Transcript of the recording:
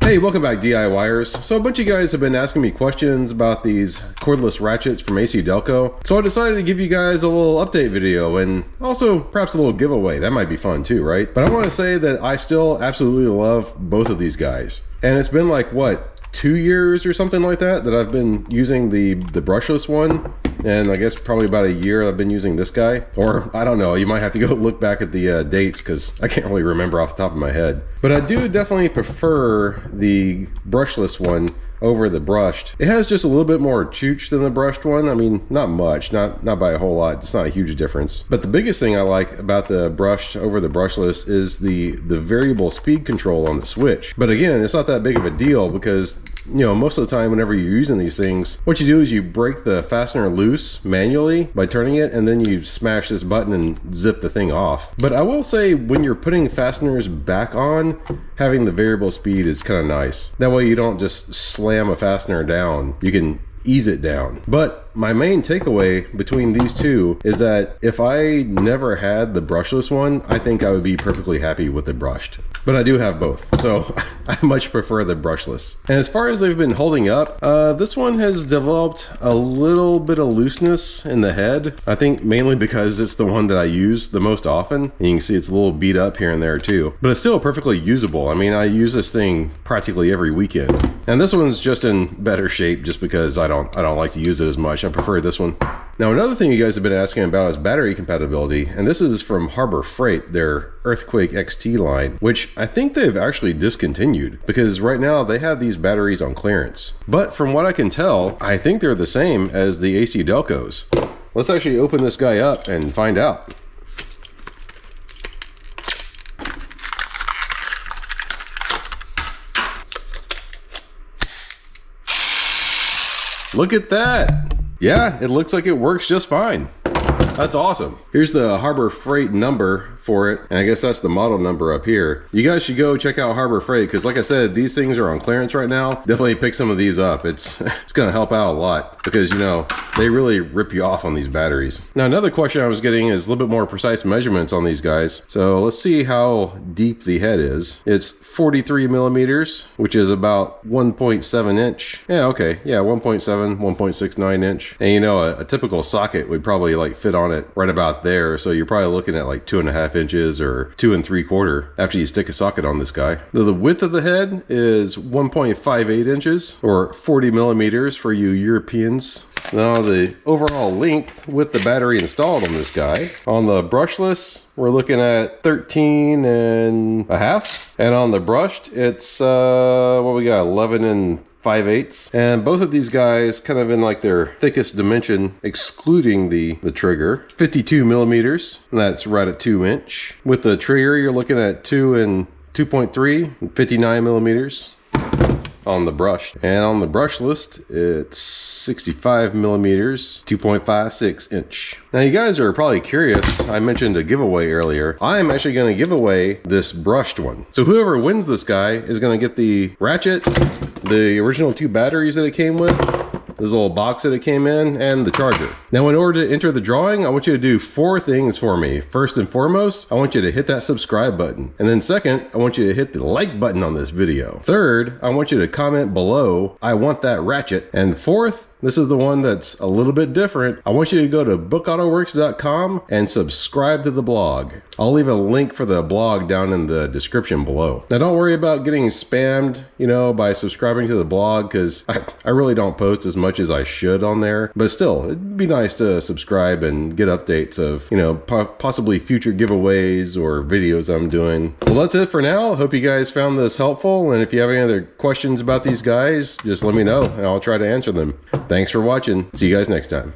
Hey, welcome back DIYers. So a bunch of you guys have been asking me questions about these cordless ratchets from ACDelco. So I decided to give you guys a little update video and also perhaps a little giveaway. That might be fun too, right? But I want to say that I still absolutely love both of these guys. And it's been like, what, 2 years or something like that I've been using the brushless one. And I guess probably about a year I've been using this guy. Or I don't know, you might have to go look back at the dates because I can't really remember off the top of my head. But I do definitely prefer the brushless one over the brushed. It has just a little bit more chooch than the brushed one. I mean, not much, not by a whole lot. It's not a huge difference. But the biggest thing I like about the brushed over the brushless is the variable speed control on the switch. But again, it's not that big of a deal because, you know, most of the time whenever you're using these things, what you do is you break the fastener loose manually by turning it, and then you smash this button and zip the thing off. But I will say, when you're putting fasteners back on, having the variable speed is kind of nice. That way you don't just slam a fastener down. You can ease it down. But my main takeaway between these two is that if I never had the brushless one, I think I would be perfectly happy with the brushed. But I do have both, so I much prefer the brushless. And as far as they've been holding up, this one has developed a little bit of looseness in the head. I think mainly because it's the one that I use the most often. And you can see it's a little beat up here and there too, but it's still perfectly usable. I mean, I use this thing practically every weekend. And this one's just in better shape just because I don't like to use it as much. I prefer this one. Now, another thing you guys have been asking about is battery compatibility, and this is from Harbor Freight, their Earthquake XT line, which I think they've actually discontinued because right now they have these batteries on clearance. But from what I can tell, I think they're the same as the ACDelcos. Let's actually open this guy up and find out. Look at that. Yeah, it looks like it works just fine. That's awesome. Here's the Harbor Freight number for it, and I guess that's the model number up here. You guys should go check out Harbor Freight because, like I said, these things are on clearance right now. Definitely pick some of these up. It's gonna help out a lot because, you know, they really rip you off on these batteries. Now, another question I was getting is a little bit more precise measurements on these guys. So let's see how deep the head is. It's 43 millimeters, which is about 1.7 inch. Yeah, okay, yeah, 1.7, 1.69 inch. And you know, a typical socket would probably like fit on it right about there. So you're probably looking at like 2.5 inches or 2 3/4 after you stick a socket on this guy. The width of the head is 1.58 inches or 40 millimeters for you Europeans. Now the overall length with the battery installed on this guy, on the brushless, we're looking at 13.5, and on the brushed, it's what we got, 11 5/8. And both of these guys kind of in like their thickest dimension, excluding the trigger, 52 millimeters, and that's right at 2 inch. With the trigger, you're looking at 2.3, 59 millimeters. On the brush. And on the brushless, it's 65 millimeters, 2.56 inch. Now you guys are probably curious, I mentioned a giveaway earlier. I'm actually gonna give away this brushed one. So whoever wins this guy is gonna get the ratchet, the original 2 batteries that it came with, this little box that it came in, and the charger. Now, in order to enter the drawing, I want you to do 4 things for me. First and foremost, I want you to hit that subscribe button. And then second, I want you to hit the like button on this video. Third, I want you to comment below, I want that ratchet. And fourth, this is the one that's a little bit different. I want you to go to bookautoworks.com and subscribe to the blog. I'll leave a link for the blog down in the description below. Now, don't worry about getting spammed, you know, by subscribing to the blog, because I really don't post as much as I should on there. But still, it'd be nice to subscribe and get updates of, you know, possibly future giveaways or videos I'm doing. Well, that's it for now. Hope you guys found this helpful. And if you have any other questions about these guys, just let me know and I'll try to answer them. Thanks for watching. See you guys next time.